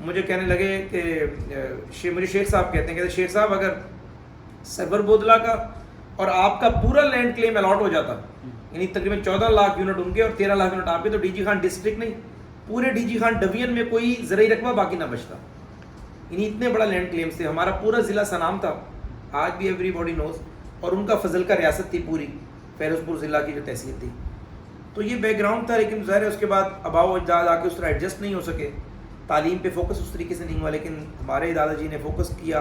مجھے کہنے لگے کہ مجھے شیخ صاحب کہتے ہیں کہ شیخ صاحب اگر سرور بودلہ کا اور آپ کا پورا لینڈ کلیم الاٹ ہو جاتا، یعنی تقریباً 14 لاکھ یونٹ ان کے اور 13 لاکھ یونٹ آپ کے، تو ڈی جی خان ڈسٹرکٹ نہیں پورے ڈی جی خان ڈویژن میں کوئی زرعی رقبہ باقی نہ بچتا، یعنی اتنے بڑا لینڈ کلیمز تھے. ہمارا پورا ضلع سنام تھا، آج بھی ایوری باڈی نوز، اور ان کا فضل کا ریاست تھی پوری فیروز پور ضلع کی جو تحصیل تھی. تو یہ بیک گراؤنڈ تھا. لیکن ظاہر ہے اس کے بعد آباؤ اجداد آ کے اس طرح ایڈجسٹ نہیں ہو سکے، تعلیم پہ فوکس اس طریقے سے نہیں ہوا. لیکن ہمارے دادا جی نے فوکس کیا،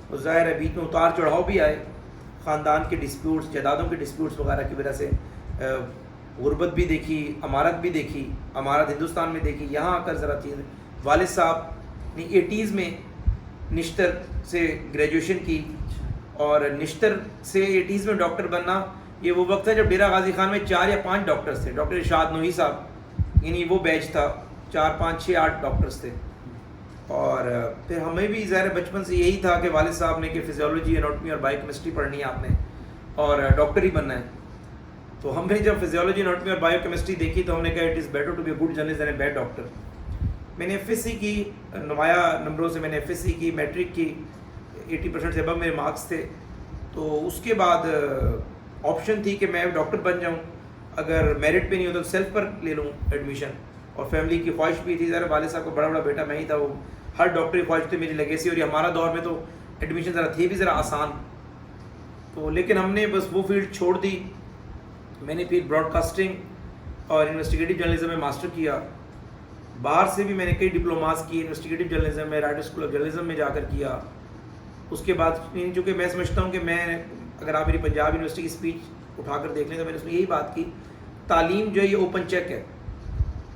اور ظاہر ہے بیچ میں اتار چڑھاؤ بھی آئے، خاندان کے ڈسپیوٹس، جائیدادوں کے ڈسپیوٹس وغیرہ کی وجہ سے غربت بھی دیکھی، امارت بھی دیکھی، امارت ہندوستان میں دیکھی. یہاں آ کر ذرا چیز، والد صاحب نے 80s میں نشتر سے گریجویشن کی، اور نشتر سے 80s میں ڈاکٹر بننا یہ وہ وقت ہے جب ڈیرہ غازی خان میں 4 یا 5 ڈاکٹرز تھے. ڈاکٹر ارشاد نوحی صاحب، یعنی وہ بیچ تھا، 4 5 6 8 ڈاکٹرز تھے. اور پھر ہمیں بھی ظاہر بچپن سے یہی تھا کہ والد صاحب نے کہ فزیولوجی، اناٹمی اور بایو کیمسٹری پڑھنی ہے آپ نے، اور ڈاکٹر ہی بننا ہے. تو ہم نے جب فزیولوجی، اناٹمی اور بایو کیمسٹری دیکھی تو ہم نے کہا it is better to be a good journalist than a bad doctor. میں نے ایف ایس سی کی، نمایاں نمبروں سے میں نے ایف ایس سی کی، میٹرک کی، 80% سے ابو میرے مارکس تھے. تو اس کے بعد آپشن تھی کہ میں ڈاکٹر بن جاؤں، اگر میرٹ پہ نہیں ہوتا تو سیلف پر لے لوں ایڈمیشن. اور فیملی کی خواہش بھی تھی، ذرا والد صاحب کو بڑا بیٹا میں ہی تھا، وہ ہر ڈاکٹری خواہش تھی میری لیگیسی. اور یہ ہمارا دور میں تو ایڈمیشن ذرا تھی بھی ذرا آسان. تو لیکن ہم نے بس وہ فیلڈ چھوڑ دی. میں نے پھر براڈ کاسٹنگ اور انویسٹیگیٹو جرنلزم میں ماسٹر کیا. باہر سے بھی میں نے کئی ڈپلوماز کی انویسٹیگیٹو جرنلزم میں، رائٹر اسکول آف جرنلزم میں جا کر کیا. اس کے بعد چونکہ میں سمجھتا ہوں کہ میں، اگر آپ میری پنجاب یونیورسٹی کی اسپیچ اٹھا کر دیکھ لیں تو میں نے اس میں یہی بات کی، تعلیم جو ہے یہ اوپن چیک ہے،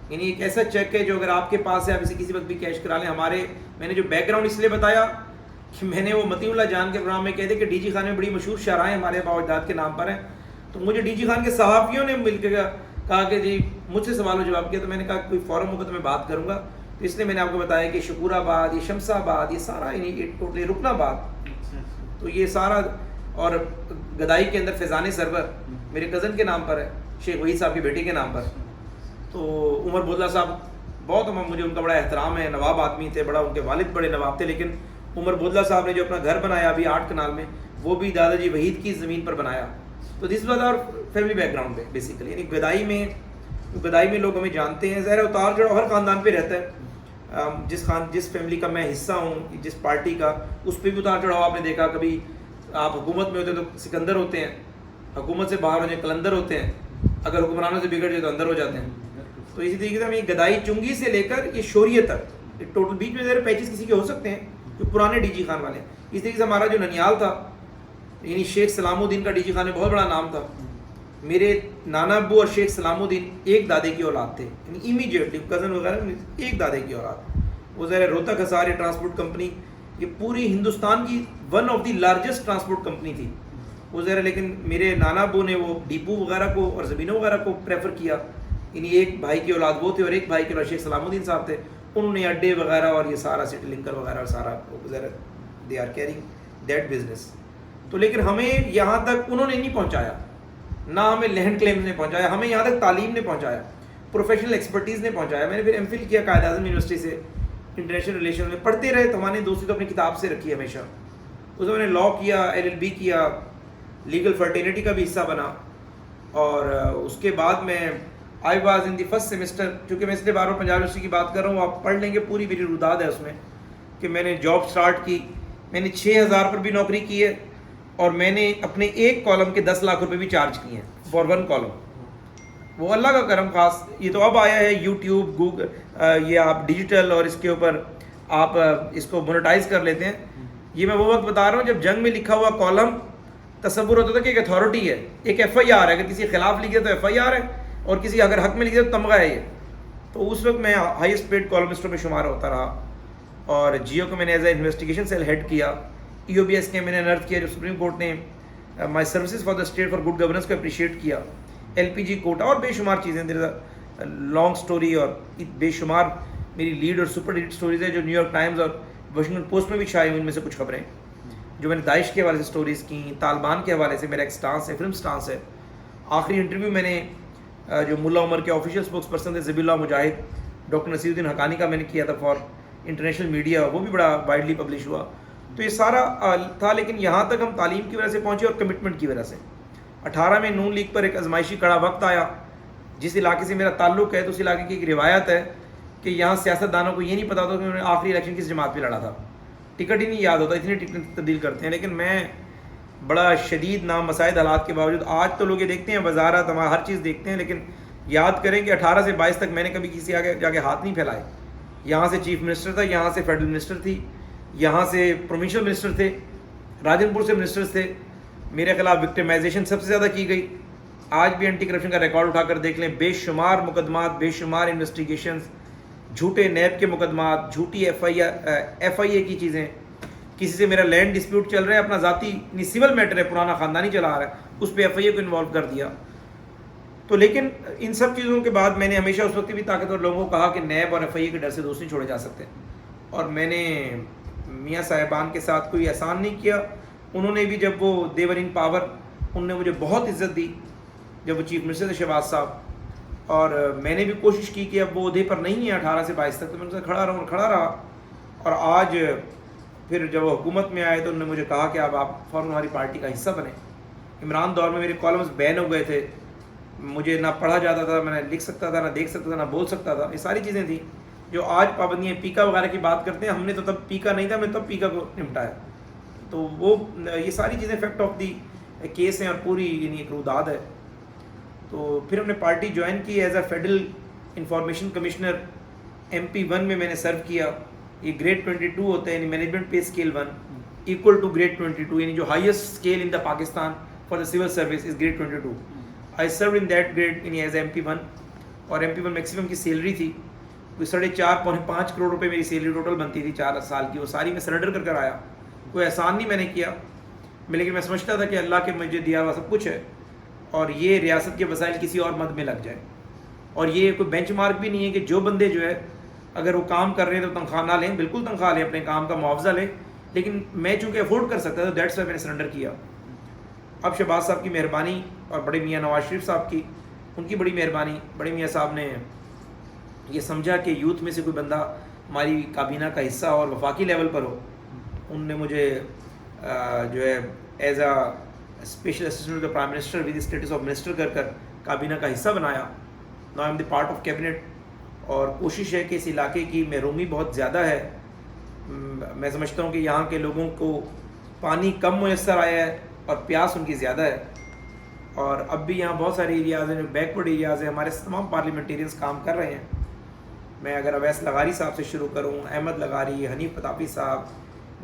یعنی ایک ایسا چیک ہے جو اگر آپ کے پاس ہے آپ اسے کسی وقت بھی کیش کرا لیں. میں نے جو بیک گراؤنڈ اس لیے بتایا کہ میں نے وہ متی اللہ جان کے پروگرام میں کہتے کہ ڈی جی خان میں بڑی مشہور شاعرائیں ہمارے آباء و اجداد کے نام پر ہیں. تو مجھے ڈی جی خان کے صحافیوں نے مل کے کہا کہ جی مجھ سے سوال و جواب کیا، تو میں نے کہا کوئی فورم ہوگا تو میں بات کروں گا. تو اس لیے میں نے آپ کو بتایا کہ شکور آباد، یہ شمس آباد، یہ سارا ٹوٹلی رکن آباد، تو یہ سارا، اور گدائی کے اندر فیضان سرور میرے کزن کے نام پر ہے، شیخ وحید صاحب کی بیٹی کے نام پر. تو عمر بودلہ صاحب بہت، مجھے ان کا بڑا احترام ہے، نواب آدمی تھے، بڑا ان کے والد بڑے نواب تھے. لیکن عمر بودلہ صاحب نے جو اپنا گھر بنایا ابھی 8 کنال میں، وہ بھی دادا جی وحید کی زمین پر بنایا. تو دس واز اور فیملی بیک گراؤنڈ پہ بیسیکلی، یعنی گدائی میں لوگ ہمیں جانتے ہیں. ظاہر اتار چڑھاؤ ہر خاندان پہ رہتا ہے. جس فیملی کا میں حصہ ہوں، جس پارٹی کا، اس پہ بھی اتار چڑھاؤ آپ نے دیکھا. کبھی آپ حکومت میں ہوتے تو سکندر ہوتے ہیں، حکومت سے باہر ہو جائیں کلندر ہوتے ہیں، اگر حکمرانوں سے بگڑ جائے تو اندر ہو جاتے ہیں. تو اسی طریقے سے ہم یہ گدائی چنگی سے لے کر یہ شوریہ تک ٹوٹل، بیچ میں ذرا پیچز کسی کے ہو سکتے ہیں جو پرانے ڈی جی خان والے ہیں. اس طریقے سے ہمارا جو ننیال تھا، یعنی شیخ سلام الدین کا ڈی جی خان میں بہت بڑا نام تھا. میرے نانا ابو اور شیخ سلام الدین ایک دادے کی اولاد تھے، یعنی امیجیٹلی کزن وغیرہ ایک دادے کی اولاد. وہ ذرا روہتک ہزار ٹرانسپورٹ کمپنی، یہ پوری ہندوستان کی one of the largest transport company تھی وہ ذرا. لیکن میرے نانا ابو نے وہ ڈیپو وغیرہ کو اور زمینوں وغیرہ کو پریفر کیا. یعنی ایک بھائی کی اولاد وہ تھے اور ایک بھائی کی اولاد شیخ سلام الدین صاحب تھے. انہوں نے اڈے وغیرہ اور یہ سارا سٹی لنکر وغیرہ اور سارا ذرا they are carrying that business. تو لیکن ہمیں یہاں تک انہوں نے نہیں پہنچایا، نہ ہمیں لینڈ کلیمز نے پہنچایا، ہمیں یہاں تک تعلیم نے پہنچایا، پروفیشنل ایکسپرٹیز نے پہنچایا. میں نے پھر ایم فل کیا قائد اعظم یونیورسٹی سے انٹرنیشنل ریلیشن میں، پڑھتے رہے. تو ہماری دوستی تو اپنی کتاب سے رکھی ہمیشہ. اس میں نے لاء کیا، LLB کیا، لیگل فرٹینٹی کا بھی حصہ بنا. اور اس کے بعد میں I was in the first semester, چونکہ میں اس لیے بار بار پنجاب یونیورسٹی کی بات کر رہا ہوں، آپ پڑھ لیں گے، پوری میری روداد ہے اس میں، کہ میں نے جاب سٹارٹ کی. میں نے 6000 پر بھی نوکری کی ہے، اور میں نے اپنے ایک کالم کے 10 لاکھ روپے بھی چارج کیے ہیں فار 1 کالم. وہ اللہ کا کرم خاص. یہ تو اب آیا ہے یوٹیوب، گوگل، یہ آپ ڈیجیٹل اور اس کے اوپر آپ اس کو مونیٹائز کر لیتے ہیں. یہ میں وہ وقت بتا رہا ہوں جب جنگ میں لکھا ہوا کالم تصور ہوتا تھا کہ ایک اتھارٹی ہے، ایک FIR ہے، اگر کسی کے خلاف لکھے تو FIR ہے، اور کسی اگر حق میں لکھے تو تمغہ ہے یہ. تو اس وقت میں ہائیسٹ پیڈ کالمسٹوں میں شمار ہوتا رہا. اور جیو کو میں نے as a investigation cell head کیا. EOBS کے میں نے انرتھ کیا جو سپریم کورٹ نے مائی services for the state for good governance کو اپریشیٹ کیا. LPG کوٹا اور بے شمار چیزیں، لانگ سٹوری، اور بے شمار میری لیڈ اور سپر لیڈ سٹوریز ہیں جو نیو یارک ٹائمز اور واشنگٹن پوسٹ میں بھی شائع ہوئی. ان میں سے کچھ خبریں جو میں نے داعش کے حوالے سے سٹوریز کی، طالبان کے حوالے سے میرا ایک سٹانس ہے، فلم سٹانس ہے. آخری انٹرویو میں نے جو ملا عمر کے آفیشیل اسپوکس پرسن تھے ذبیح اللہ مجاہد، ڈاکٹر نصیر الدین حقانی کا میں نے کیا تھا فار انٹرنیشنل میڈیا وہ بھی بڑا وائڈلی پبلش ہوا. تو یہ سارا تھا, لیکن یہاں تک ہم تعلیم کی وجہ سے پہنچے اور کمٹمنٹ کی وجہ سے. 18 میں نون لیگ پر ایک ازمائشی کڑا وقت آیا. جس علاقے سے میرا تعلق ہے تو اس علاقے کی ایک روایت ہے کہ یہاں سیاست دانوں کو یہ نہیں پتا ہوتا کہ انہوں نے آخری الیکشن کس جماعت پہ لڑا تھا, ٹکٹ ہی نہیں یاد ہوتا, اتنی ٹکٹ تبدیل کرتے ہیں. لیکن میں بڑا شدید نامساعد حالات کے باوجود, آج تو لوگ یہ دیکھتے ہیں وزارت ہمارا ہر چیز دیکھتے ہیں, لیکن یاد کریں کہ 18 سے 22 تک میں نے کبھی کسی آگے جا کے ہاتھ نہیں پھیلائے. یہاں سے چیف منسٹر تھا, یہاں سے فیڈرل منسٹر تھی, یہاں سے پروونشل منسٹر تھے, راجن پور سے منسٹرز تھے. میرے خلاف وکٹمائزیشن سب سے زیادہ کی گئی. آج بھی اینٹی کرپشن کا ریکارڈ اٹھا کر دیکھ لیں, بے شمار مقدمات, بے شمار انویسٹیگیشنز, جھوٹے نیب کے مقدمات, جھوٹی ایف آئی اے کی چیزیں. کسی سے میرا لینڈ ڈسپیوٹ چل رہا ہے, اپنا ذاتی سول میٹر ہے, پرانا خاندانی چلا رہا ہے, اس پہ ایف آئی اے کو انوالو کر دیا. تو لیکن ان سب چیزوں کے بعد میں نے ہمیشہ اس وقت بھی طاقتور لوگوں کو کہا کہ نیب اور ایف آئی اے کے ڈر سے دوست نہیں چھوڑے جا سکتے. اور میں نے میاں صاحبان کے ساتھ کوئی احسان نہیں کیا. انہوں نے بھی جب وہ دیور ان پاور, انہوں نے مجھے بہت عزت دی جب وہ چیف منسٹر تھے شہباز صاحب, اور میں نے بھی کوشش کی کہ اب وہ عہدے پر نہیں ہے 18 سے 22 تک, تو میں ان سے کھڑا رہا. اور آج پھر جب وہ حکومت میں آئے تو انہوں نے مجھے کہا کہ اب آپ فوراً ہماری پارٹی کا حصہ بنیں. عمران دور میں میرے کالمز بین ہو گئے تھے, مجھے نہ پڑھا جاتا تھا, میں نہ لکھ سکتا تھا, نہ دیکھ سکتا تھا, نہ بول سکتا تھا. یہ ساری چیزیں تھیں جو آج پابندیاں پیکا وغیرہ کی بات کرتے ہیں. ہم نے تو تب پیکا نہیں تھا, ہم نے تب پیکا کو نمٹایا. تو وہ یہ ساری چیزیں فیکٹ آف دی کیس ہیں اور پوری یعنی ایک روداد ہے. تو پھر ہم نے پارٹی جوائن کی as a federal information commissioner. MP1 میں نے سرو کیا. یہ گریڈ 22 ہوتا ہے, یعنی management pay scale 1 equal to grade 22, یعنی جو highest scale in the Pakistan for the civil service is grade 22. I serve in that grade یعنی ایز اے MP1. اور MP1 میکسیمم کی سیلری تھی کوئی 4.5 کروڑ روپے میری سیلری ٹوٹل بنتی تھی 4 سال کی. وہ ساری میں سرنڈر کر آیا. کوئی احسان نہیں میں نے کیا, لیکن میں سمجھتا تھا کہ اللہ کے مجھے دیا ہوا سب کچھ ہے, اور یہ ریاست کے وسائل کسی اور مد میں لگ جائے. اور یہ کوئی بینچ مارک بھی نہیں ہے کہ جو بندے جو ہے اگر وہ کام کر رہے ہیں تو تنخواہ نہ لیں, بالکل تنخواہ لیں, اپنے کام کا معاوضہ لیں. لیکن میں چونکہ افورڈ کر سکتا تھا, دیٹس وائی میں نے سرنڈر کیا. اب شہباز صاحب کی مہربانی اور بڑے میاں نواز شریف صاحب کی, ان کی بڑی مہربانی, بڑے میاں صاحب نے یہ سمجھا کہ یوتھ میں سے کوئی بندہ ہماری کابینہ کا حصہ اور وفاقی لیول پر ہو. ان نے مجھے جو ہے as a special assistant of the prime minister with status of minister کر کابینہ کا حصہ بنایا. Now I am the part of cabinet. اور کوشش ہے کہ اس علاقے کی محرومی بہت زیادہ ہے. میں سمجھتا ہوں کہ یہاں کے لوگوں کو پانی کم میسر آیا ہے اور پیاس ان کی زیادہ ہے. اور اب بھی یہاں بہت سارے ایریاز ہیں جو بیکورڈ ایریاز ہیں. ہمارے تمام پارلیمنٹیرینس کام کر رہے ہیں. میں اگر اویس لغاری صاحب سے شروع کروں, احمد لغاری, حنیف پتافی صاحب,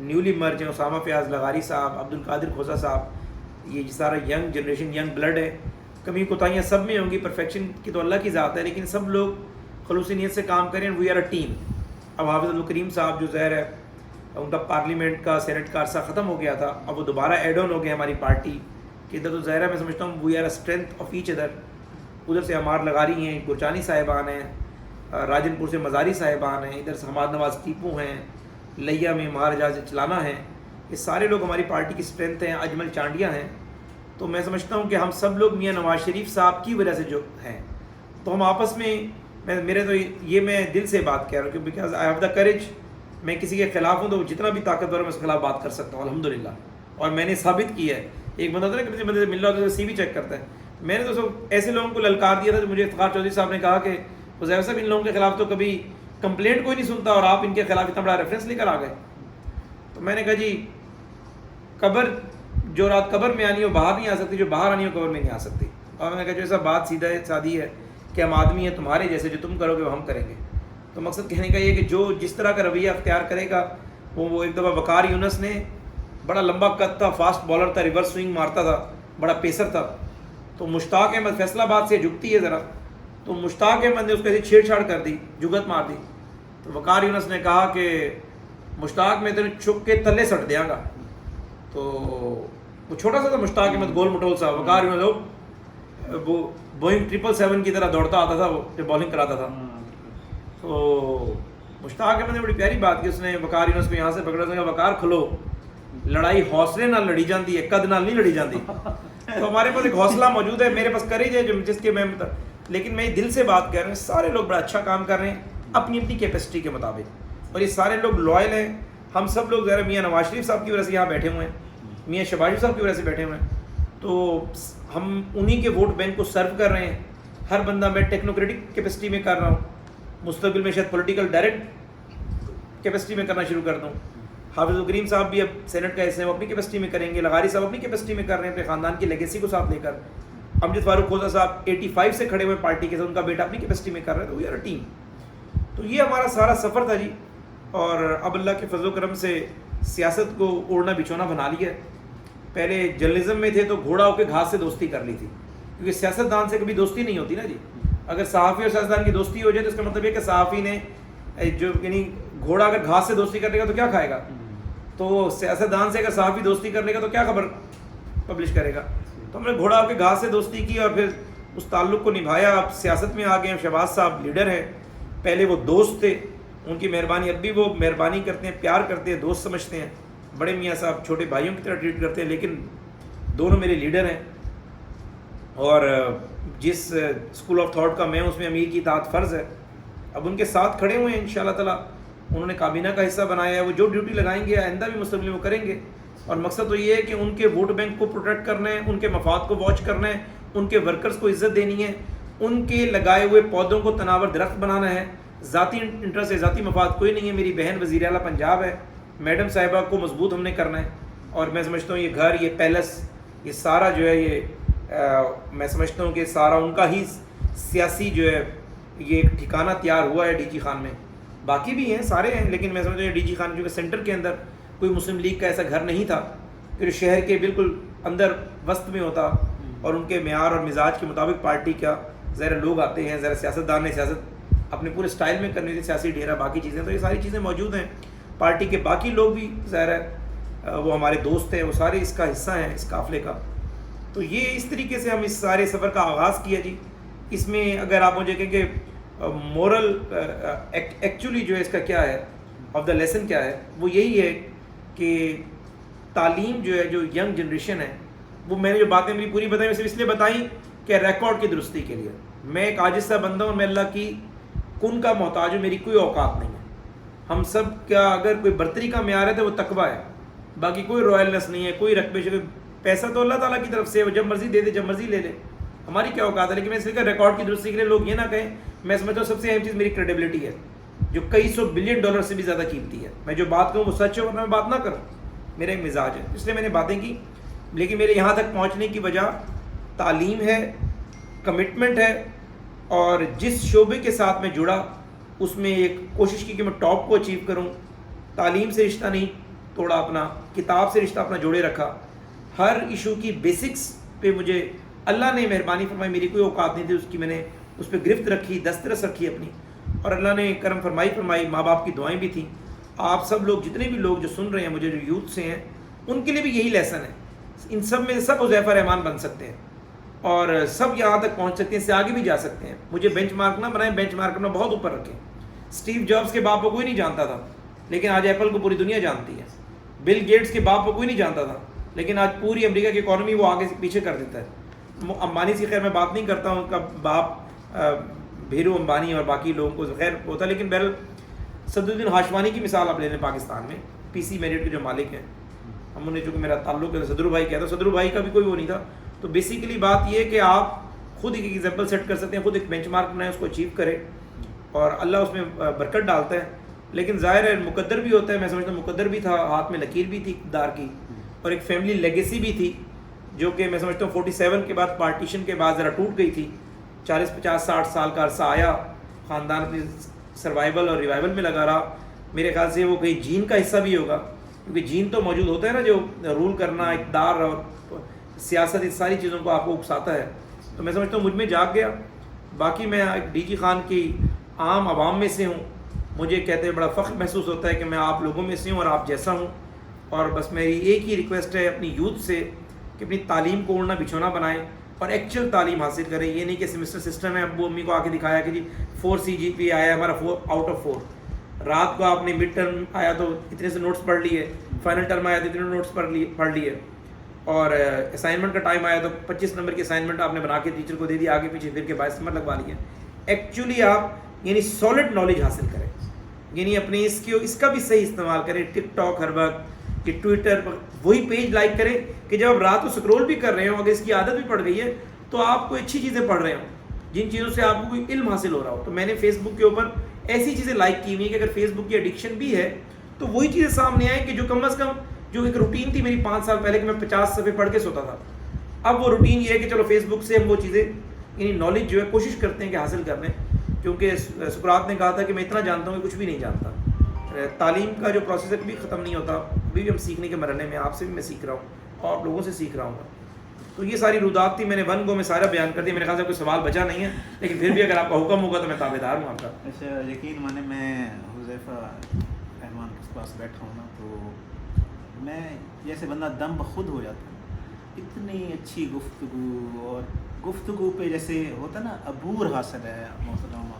نیولی مرج ہیں اسامہ فیاض لغاری صاحب, عبد القادر کھوسا صاحب, یہ سارا ینگ جنریشن, ینگ بلڈ ہے. کمی کوتاہیاں سب میں ہوں گی, پرفیکشن کی تو اللہ کی ذات ہے, لیکن سب لوگ خلوصی نیت سے کام کریں. We are a team. اب حافظ عبدالکریم صاحب جو ظاہر ہے ان کا پارلیمنٹ کا سینٹ کا عرصہ ختم ہو گیا تھا, اب وہ دوبارہ ایڈ آن ہو گئے ہماری پارٹی کہ ادھر. تو ظاہر ہے میں سمجھتا ہوں we are a strength of each other. ادھر سے عمار لغاری ہیں, گرچانی صاحبان ہیں, راجن پور سے مزاری صاحبان ہیں, ادھر سے حماد نواز ٹیپو ہیں, لیا میں مہاراجا چلانا ہیں. یہ سارے لوگ ہماری پارٹی کی اسٹرینتھ ہیں. اجمل چانڈیاں ہیں. تو میں سمجھتا ہوں کہ ہم سب لوگ میاں نواز شریف صاحب کی وجہ سے جو ہیں, تو ہم آپس میں میرے تو یہ میں دل سے بات کہہ رہا ہوں کہ because I have the courage. میں کسی کے خلاف ہوں تو جتنا بھی طاقتور ہے میں اس کے خلاف بات کر سکتا ہوں الحمدللہ. اور میں نے ثابت کیا ہے. ایک بندہ تھا نا, کسی بندے سے مل رہا ہوتا ہے سی وی چیک کرتا ہے. میں نے تو سب ایسے لوگوں کو للکار دیا تھا. تو مجھے افتخار چودھری صاحب نے کہا کہ حذیفہ صاحب ان لوگوں کے خلاف تو کبھی کمپلینٹ کوئی نہیں سنتا اور آپ ان کے خلاف اتنا بڑا ریفرنس لے کر آ گئے. تو میں نے کہا جی قبر جو رات قبر میں آنی ہو باہر نہیں آ سکتی, جو باہر آنی ہو قبر میں نہیں آ سکتی. اور میں نے کہا جو ایسا بات سیدھا سادی ہے کہ ہم آدمی ہیں تمہارے جیسے, جو تم کرو گے وہ ہم کریں گے. تو مقصد کہنے کا یہ کہ جو جس طرح کا رویہ اختیار کرے گا. وہ ایک دفعہ وقار یونس نے, بڑا لمبا قد تھا, فاسٹ بالر تھا, ریورس سوئنگ مارتا تھا, بڑا پیسر تھا. تو مشتاق احمد فیصل آباد سے جھکتی ہے ذرا, تو مشتاق احمد نے اس کو ایسے چھیڑ چھاڑ کر دی, جگت مار دی. تو وقار یونس نے کہا کہ مشتاق میں تیرے چھک کے تلے سٹ دیاں گا. تو وہ چھوٹا سا تھا مشتاق احمد, گول مٹول سا. وقار یونس وہ بوئنگ 777 کی طرح دوڑتا آتا تھا, وہ جو بالنگ کراتا تھا. تو مشتاق احمد نے بڑی پیاری بات کی. اس نے وقار یونس کو یہاں سے پکڑا, سکا وقار کھلو, لڑائی حوصلے نہ لڑی جاتی ہے, قد نہ نہیں لڑی جاتی. تو ہمارے پاس ایک حوصلہ موجود ہے, میرے پاس کریج ہے جس کے میں لیکن میں دل سے بات کر رہا ہوں. سارے لوگ بڑا اچھا کام کر رہے ہیں اپنی اپنی کیپیسٹی کے مطابق. اور یہ سارے لوگ لوائل ہیں. ہم سب لوگ ذرا میاں نواز شریف صاحب کی وجہ سے یہاں بیٹھے ہوئے ہیں, میاں شہباز شریف صاحب کی وجہ سے بیٹھے ہوئے ہیں, تو ہم انہی کے ووٹ بینک کو سرو کر رہے ہیں. ہر بندہ میں ٹیکنوکریٹک کیپیسٹی میں کر رہا ہوں, مستقبل میں شاید پولیٹیکل ڈائریکٹ کیپیسٹی میں کرنا شروع کر دوں. حافظ الکریم صاحب بھی اب سینٹ کا حصہ ہیں, وہ اپنی کیپیسٹی میں کریں گے. لغاری صاحب اپنی کیپیسٹی میں کر رہے ہیں اپنے خاندان کی لیگیسی کو ساتھ لے کر. امجد فاروق کھوسہ صاحب 85 سے کھڑے ہوئے پارٹی کے ساتھ, ان کا بیٹا اپنی کیپیسٹی میں کر رہا ہے, تو وی آر اے ٹیم. تو یہ ہمارا سارا سفر تھا جی. اور اب اللہ کے فضل و کرم سے سیاست کو اوڑھنا بچھونا بنا لیا ہے. پہلے جرنلزم میں تھے تو گھوڑا ہو کے گھاس سے دوستی کر لی تھی, کیونکہ سیاستدان سے کبھی دوستی نہیں ہوتی نا جی. اگر صحافی اور سیاستدان کی دوستی ہو جائے تو اس کا مطلب یہ کہ صحافی نے جو یعنی گھوڑا اگر گھاس سے دوستی کر لے گا تو کیا کھائے گا, تو سیاستدان سے اگر صحافی دوستی کر لے گا تو کیا خبر پبلش کرے گا. تو ہم نے گھوڑا ہو کے گھاس سے دوستی کی اور پھر اس تعلق کو نبھایا. اب سیاست میں آ گئے ہیں. شہباز صاحب لیڈر ہیں, پہلے وہ دوست تھے, ان کی مہربانی اب بھی وہ مہربانی کرتے ہیں, پیار کرتے ہیں, دوست سمجھتے ہیں. بڑے میاں صاحب چھوٹے بھائیوں کی طرح ٹریٹ کرتے ہیں, لیکن دونوں میرے لیڈر ہیں. اور جس اسکول آف تھاٹ کا میں اس میں امیر کی اطاعت فرض ہے. اب ان کے ساتھ کھڑے ہوئے ہیں انشاءاللہ تعالیٰ. انہوں نے کابینہ کا حصہ بنایا ہے, وہ جو ڈیوٹی لگائیں گے آئندہ بھی مستقبل میں وہ کریں گے. اور مقصد تو یہ ہے کہ ان کے ووٹ بینک کو پروٹیکٹ کرنا ہے, ان کے مفاد کو واچ کرنا ہے, ان کے ورکرز کو عزت دینی ہے, ان کے لگائے ہوئے پودوں کو تناور درخت بنانا ہے. ذاتی انٹرسٹ ہے, ذاتی مفاد کوئی نہیں ہے. میری بہن وزیر اعلیٰ پنجاب ہے, میڈم صاحبہ کو مضبوط ہم نے کرنا ہے. اور میں سمجھتا ہوں یہ گھر, یہ پیلس, یہ سارا جو ہے یہ میں سمجھتا ہوں کہ سارا ان کا ہی سیاسی جو ہے یہ ایک ٹھکانہ تیار ہوا ہے ڈی جی خان میں. باقی بھی ہیں, سارے ہیں, لیکن میں سمجھتا ہوں ڈی جی خان جو کہ سینٹر کے اندر کوئی مسلم لیگ کا ایسا گھر نہیں تھا کہ شہر کے بالکل اندر وسط میں ہوتا, اور ان کے معیار اور مزاج کے مطابق پارٹی کا ذرا لوگ آتے ہیں, ذرا سیاستدان نے سیاست اپنے پورے سٹائل میں کرنی تھی, سیاسی ڈیرا باقی چیزیں, تو یہ ساری چیزیں موجود ہیں. پارٹی کے باقی لوگ بھی ظاہر ہے وہ ہمارے دوست ہیں, وہ سارے اس کا حصہ ہیں اس قافلے کا. تو یہ اس طریقے سے ہم اس سارے سفر کا آغاز کیا جی. اس میں اگر آپ مجھے کہیں کہ مورل ایکچولی جو ہے اس کا کیا ہے, آف دا لیسن کیا ہے, وہ یہی ہے کہ تعلیم جو ہے, جو ینگ جنریشن ہے, وہ میں نے جو باتیں میری پوری بتائیں صرف اس لیے بتائیں کہ ریکارڈ کی درستی کے لیے. میں ایک عاجز سا بندہ ہوں, میں اللہ کی کن کا محتاج ہوں, میری کوئی اوقات نہیں ہے. ہم سب کا اگر کوئی برتری کا معیار ہے تو وہ تقویٰ ہے, باقی کوئی رائلنس نہیں ہے, کوئی رقبے شقبے. پیسہ تو اللہ تعالیٰ کی طرف سے, وہ جب مرضی دے دے, جب مرضی لے لے, ہماری کیا اوقات ہے. لیکن میں اس لیے کہ ریکارڈ کی درستی کے لیے لوگ یہ نہ کہیں. میں سمجھتا ہوں سب سے اہم چیز میری کریڈیبلٹی ہے, جو کئی سو بلین ڈالر سے بھی زیادہ قیمتی ہے. میں جو بات کروں وہ سچ ہے, ورنہ میں بات نہ کروں, میرا ایک مزاج ہے, اس لیے میں نے باتیں کی. لیکن میرے یہاں تک پہنچنے کی وجہ تعلیم ہے, کمٹمنٹ ہے, اور جس شعبے کے ساتھ میں جڑا اس میں ایک کوشش کی کہ میں ٹاپ کو اچیو کروں. تعلیم سے رشتہ نہیں توڑا اپنا, کتاب سے رشتہ اپنا جوڑے رکھا. ہر ایشو کی بیسکس پہ مجھے اللہ نے مہربانی فرمائی, میری کوئی اوقات نہیں تھی اس کی, میں نے اس پہ گرفت رکھی, دسترس رکھی اپنی, اور اللہ نے کرم فرمائی. ماں باپ کی دعائیں بھی تھیں. آپ سب لوگ جتنے بھی لوگ جو سن رہے ہیں مجھے, جو یوتھ سے ہیں, ان کے لیے بھی یہی لیسن ہے. ان سب میں سب حذیفہ رحمان بن سکتے ہیں, اور سب یہاں تک پہنچ سکتے ہیں, اس سے آگے بھی جا سکتے ہیں. مجھے بینچ مارک نہ بنائیں, بینچ مارک اپنا بہت اوپر رکھیں. اسٹیو جابس کے باپ کو کوئی نہیں جانتا تھا, لیکن آج ایپل کو پوری دنیا جانتی ہے. بل گیٹس کے باپ کو کوئی نہیں جانتا تھا, لیکن آج پوری امریکہ کی اکانومی وہ آگے سے پیچھے کر دیتا ہے. امبانی سے خیر میں بات نہیں کرتا ہوں, ان کا باپ بھیرو امبانی اور باقی لوگوں کو خیر ہوتا, لیکن بہرحال صدر الدین ہاشوانی کی مثال آپ لے لیں پاکستان میں, پی سی میرٹ کے جو مالک ہیں. ہم انہیں چونکہ میرا تعلق ہے صدر بھائی کہتا, صدر بھائی کا بھی کوئی وہ نہیں تھا. تو بیسیکلی بات یہ ہے کہ آپ خود ایک ایگزامپل سیٹ کر سکتے ہیں, خود ایک بینچ مارک بنائیں, اس کو اچیو کریں, اور اللہ اس میں برکت ڈالتا ہے. لیکن ظاہر ہے مقدر بھی ہوتا ہے, میں سمجھتا ہوں مقدر بھی تھا, ہاتھ میں لکیر بھی تھی اقتدار کی, اور ایک فیملی لیگیسی بھی تھی جو کہ میں سمجھتا ہوں 47 کے بعد پارٹیشن کے بعد ذرا ٹوٹ گئی تھی. 40 50 60 سال کا عرصہ آیا, خاندان اپنی سروائیول اور ریوائول میں لگا رہا. میرے خیال سے وہ کہیں جین کا حصہ بھی ہوگا, کیونکہ جین تو موجود ہوتا ہے نا, جو رول کرنا, اقتدار اور سیاست, اس ساری چیزوں کو آپ کو اکساتا ہے. تو میں سمجھتا ہوں مجھ میں جاگ گیا. باقی میں ایک ڈی جی خان کی عام عوام میں سے ہوں, مجھے کہتے ہیں بڑا فخر محسوس ہوتا ہے کہ میں آپ لوگوں میں سے ہوں اور آپ جیسا ہوں. اور بس میری ایک ہی ریکویسٹ ہے اپنی یوتھ سے کہ اپنی تعلیم کو اوڑھنا بچھونا بنائیں اور ایکچوئل تعلیم حاصل کریں. یہ نہیں کہ سیمسٹر سسٹم ہے, ابو امی کو آ کے دکھایا کہ جی 4 CGPA آیا ہے ہمارا 4 آؤٹ آف 4. رات کو آپ نے مڈ ٹرم آیا تو اتنے سے نوٹس پڑھ لیے, فائنل ٹرم آیا تو اتنے نوٹس پڑھ لیے, اور اسائنمنٹ کا ٹائم آیا تو 25 نمبر کی اسائنمنٹ آپ نے بنا کے ٹیچر کو دے دی, آگے پیچھے پھر کے 22 نمبر لگوا لیے. ایکچولی آپ یعنی سالڈ نالج حاصل کریں. یعنی اپنے اس کا بھی صحیح استعمال کریں. ٹک ٹاک ہر وقت کہ ٹویٹر پر وہی پیج لائک کریں کہ جب آپ رات کو سکرول بھی کر رہے ہوں, اگر اس کی عادت بھی پڑ گئی ہے تو آپ کوئی اچھی چیزیں پڑھ رہے ہوں جن چیزوں سے آپ کو کوئی علم حاصل ہو رہا ہو. تو میں نے فیس بک کے اوپر ایسی چیزیں لائک کی ہوئی ہیں کہ اگر فیس بک کی ایڈکشن بھی ہے تو وہی چیزیں سامنے آئیں کہ جو کم از کم جو ایک روٹین تھی میری 5 سال پہلے کہ میں 50 صفحے پڑھ کے سوتا تھا, اب وہ روٹین یہ ہے کہ چلو فیس بک سے ہم وہ چیزیں یعنی نالج جو ہے کوشش کرتے ہیں کہ حاصل کر لیں, کیونکہ سقراط نے کہا تھا کہ میں اتنا جانتا ہوں کہ کچھ بھی نہیں جانتا. تعلیم کا جو پروسیس بھی ختم نہیں ہوتا, ابھی بھی ہم سیکھنے کے مرحلے میں, آپ سے بھی میں سیکھ رہا ہوں اور لوگوں سے سیکھ رہا ہوں. تو یہ ساری رودات تھی, میں نے ون گو میں سارا بیان کر دیا. میرے خیال سے کوئی سوال بچا نہیں ہے, لیکن پھر بھی اگر آپ کا حکم ہوگا تو میں تابع دار ہوں آپ کا. اچھا, یقین مانے میں حذیفہ رحمان کے پاس بیٹھا ہوں نا تو میں جیسے بندہ دم بخود ہو جاتا ہے. اتنی اچھی گفتگو, اور گفتگو پہ جیسے ہوتا نا عبور حاصل ہے محترم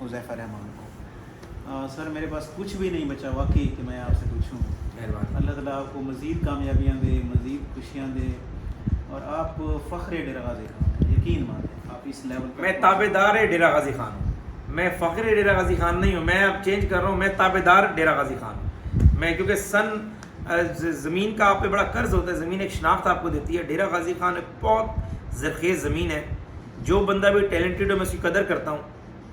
حذیفہ رحمان کو. سر میرے پاس کچھ بھی نہیں بچا واقعی کہ میں آپ سے پوچھوں. مہربانی. اللہ تعالیٰ آپ کو مزید کامیابیاں دے, مزید خوشیاں دے, اور آپ فخر ڈیرہ غازی خان ہیں, یقین مانیں آپ اس لیول پر. میں تابع دار ڈیرہ غازی خان ہوں, میں فخر ڈیرہ غازی خان نہیں ہوں. میں اب چینج کر رہا ہوں, میں تابع دار ڈیرہ غازی خان ہوں. میں کیونکہ زمین کا آپ پہ بڑا قرض ہوتا ہے, زمین ایک شناخت آپ کو دیتی ہے. ڈیرہ غازی خان ایک بہت زرخیز زمین ہے. جو بندہ بھی ٹیلنٹڈ ہو میں اس کی قدر کرتا ہوں.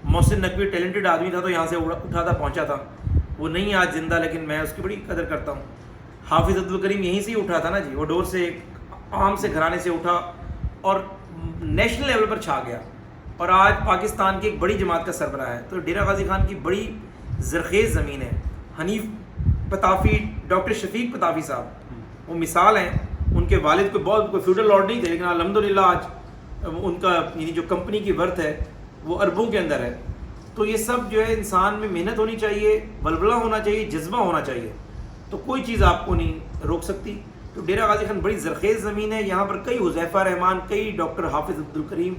محسن نقوی ٹیلنٹڈ آدمی تھا تو یہاں سے اٹھا تھا پہنچا تھا, وہ نہیں آج زندہ, لیکن میں اس کی بڑی قدر کرتا ہوں. حافظ عبدالکریم یہیں سے ہی اٹھا تھا نا جی, وہ ڈور سے ایک عام سے گھرانے سے اٹھا اور نیشنل لیول پر چھا گیا, اور آج پاکستان کی ایک بڑی جماعت کا سربراہ ہے. تو ڈیرہ غازی خان کی بڑی زرخیز زمین ہے. حنیف پتافی, ڈاکٹر شفیق پتافی صاحب وہ مثال ہیں. ان کے والد کو بہت کوئی فیوڈل لارڈ نہیں تھے, لیکن الحمدللہ آج ان کا یعنی جو کمپنی کی ورتھ ہے وہ اربوں کے اندر ہے. تو یہ سب جو ہے انسان میں محنت ہونی چاہیے, بلبلہ ہونا چاہیے, جذبہ ہونا چاہیے, تو کوئی چیز آپ کو نہیں روک سکتی. تو ڈیرہ غازی خان بڑی زرخیز زمین ہے. یہاں پر کئی حذیفہ رحمان, کئی ڈاکٹر حافظ عبدالکریم,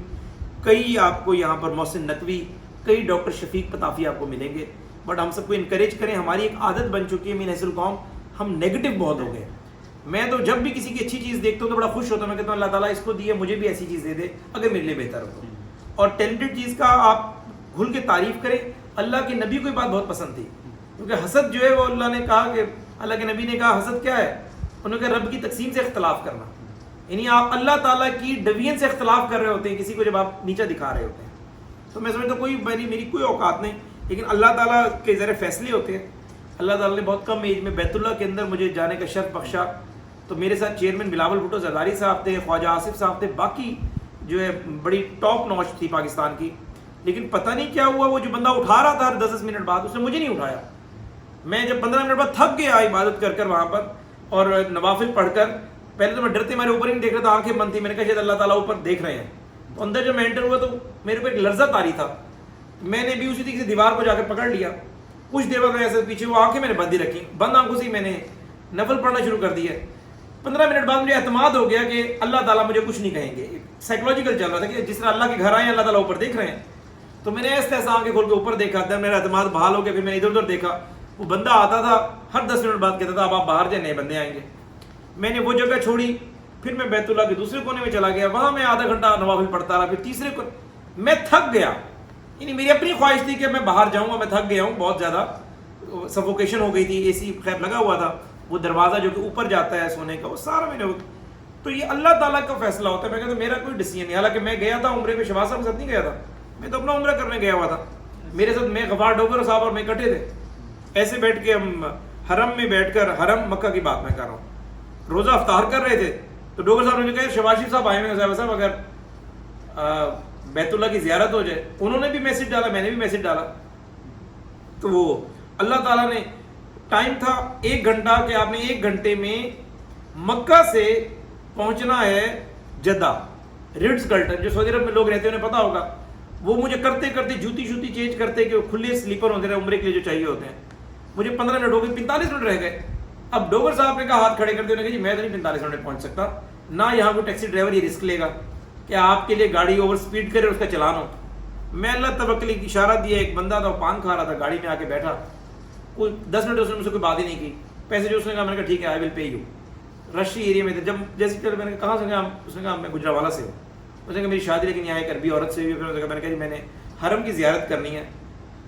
کئی آپ کو یہاں پر محسن نقوی, کئی ڈاکٹر شفیق پتافی آپ کو ملیں گے. بٹ ہم سب کو انکریج کریں. ہماری ایک عادت بن چکی ہے مین حیث القوم, ہم نیگیٹو بہت ہو گئے. میں تو جب بھی کسی کی اچھی چیز دیکھتا ہوں تو بڑا خوش ہوتا ہوں. میں کہتا ہوں اللہ تعالیٰ اس کو دی ہے, مجھے بھی ایسی چیز دے دے اگر میرے لیے بہتر ہو. اور ٹیلنٹڈ چیز کا آپ کھل کے تعریف کریں. اللہ کے نبی کو یہ بات بہت پسند تھی, کیونکہ حسد جو ہے وہ اللہ نے کہا کہ اللہ کے نبی نے کہا حسد کیا ہے, انہوں نے کہا رب کی تقسیم سے اختلاف کرنا. یعنی آپ اللہ تعالیٰ کی ڈویژن سے اختلاف کر رہے ہوتے ہیں کسی کو جب آپ نیچا دکھا رہے ہوتے ہیں. تو میں سمجھتا ہوں میری کوئی اوقات نہیں, لیکن اللہ تعالیٰ کے ذرا فیصلے ہوتے ہیں. اللہ تعالیٰ نے بہت کم ایج میں بیت اللہ کے اندر مجھے جانے کا شرف بخشا. تو میرے ساتھ چیئرمین بلاول بھٹو زرداری صاحب تھے, خواجہ آصف صاحب تھے, باقی جو ہے بڑی ٹاپ نوچ تھی پاکستان کی. لیکن پتہ نہیں کیا ہوا, وہ جو بندہ اٹھا رہا تھا 10 منٹ بعد, اس نے مجھے نہیں اٹھایا. میں جب 15 منٹ بعد تھک گیا عبادت کر وہاں پر اور نوافل پڑھ کر, پہلے تو میں ڈرتے میرے اوپر ہی نہیں دیکھ رہا تھا, آنکھیں بند تھی. میں نے کہا شاید اللہ تعالیٰ اوپر دیکھ رہے ہیں. تو اندر جب میں انٹر ہوا تو میرے کو ایک لرزہ طاری تھا. میں نے بھی اسی طریقے سے دیوار کو جا کر پکڑ لیا. کچھ دیر بعد میں ایسے پیچھے وہ آنکھیں میں نے بند ہی رکھی, بند آنکھوں سے ہی میں نے نفل پڑھنا شروع کر دیا. 15 منٹ بعد مجھے اعتماد ہو گیا کہ اللہ تعالیٰ مجھے کچھ نہیں کہیں گے. سائیکولوجیکل چل رہا تھا کہ جس طرح اللہ کے گھر آئے اللہ تعالیٰ اوپر دیکھ رہے ہیں. تو میں نے ایسے ایسا آنکھیں کھول کے اوپر دیکھا تھا, میرا اعتماد بحال ہو گیا. پھر میں نے ادھر ادھر دیکھا, وہ بندہ آتا تھا ہر 10 منٹ بعد کہتا تھا اب آپ باہر جائیں, نئے بندے آئیں گے. میں نے وہ جگہ چھوڑی, پھر میں بیت اللہ کے دوسرے کونے میں چلا گیا, وہاں میں آدھا گھنٹہ نوافل پڑھتا رہا. پھر تیسرے کو میں تھک گیا, یعنی میری اپنی خواہش تھی کہ میں باہر جاؤں گا. میں تھک گیا ہوں بہت زیادہ, سفوکیشن ہو گئی تھی, اے سی خیر لگا ہوا تھا, وہ دروازہ جو کہ اوپر جاتا ہے سونے کا, وہ سارا میں نے. تو یہ اللہ تعالیٰ کا فیصلہ ہوتا ہے. میں کہتا ہوں میرا کوئی ڈیسیژن نہیں. حالانکہ میں گیا تھا عمرے میں, شہباز صاحب کے ساتھ نہیں گیا تھا, میں تو اپنا عمرہ کرنے گیا ہوا تھا. میرے ساتھ میں غفار ڈوگر صاحب اور میں اکٹھے تھے. ایسے بیٹھ کے ہم حرم میں بیٹھ کر, حرم مکہ کی بات میں کر رہا ہوں, روزہ افطار کر رہے تھے. تو ڈوگر صاحب نے کہا شہباز شریف صاحب آئے ہوئے, صاحب اگر بیت اللہ کی زیارت ہو جائے. انہوں نے بھی میسج ڈالا, میں نے بھی میسج ڈالا. تو وہ اللہ تعالیٰ نے ٹائم تھا 1 گھنٹہ کہ آپ نے 1 گھنٹے میں مکہ سے پہنچنا ہے جدہ. ریڈز کلٹن جو سعودی عرب میں لوگ رہتے ہیں انہیں پتا ہوگا, وہ مجھے کرتے کرتے جوتی چینج کرتے کہ کھلے سلیپر ہوتے ہیں عمرے کے لیے جو چاہیے ہوتے ہیں. مجھے 15 منٹ ہو گئے, 45 منٹ رہ گئے. اب ڈوگر صاحب نے کہا ہاتھ کھڑے کرتے, انہوں نے کہا جی میں تو نہیں 45 منٹ پہنچ سکتا, نہ یہاں کوئی ٹیکسی ڈرائیور یہ رسک لے گا کہ آپ کے لیے گاڑی اوور سپیڈ کرے اور اس کا چلان ہو. میں اللہ توکل کی اشارہ دیا, ایک بندہ تھا وہ پان کھا رہا تھا, گاڑی میں آ کے بیٹھا, کوئی 10 منٹ اس نے مجھ سے کوئی بات ہی نہیں کی. پیسے جو اس نے کہا, میں نے کہا ٹھیک ہے آئی ول پے یو. رشی ایریا میں تھے, جب جیسے چلے میں نے کہاں سے گیا, اس نے کہا میں گجرانوالہ سے ہوں. اس نے کہا میری شادی لیکن یہاں ایک عربی عورت سے ہوئی. پھر میں نے کہا جی میں نے حرم کی زیارت کرنی ہے.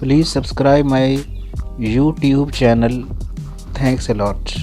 Please subscribe my YouTube channel. Thanks a lot.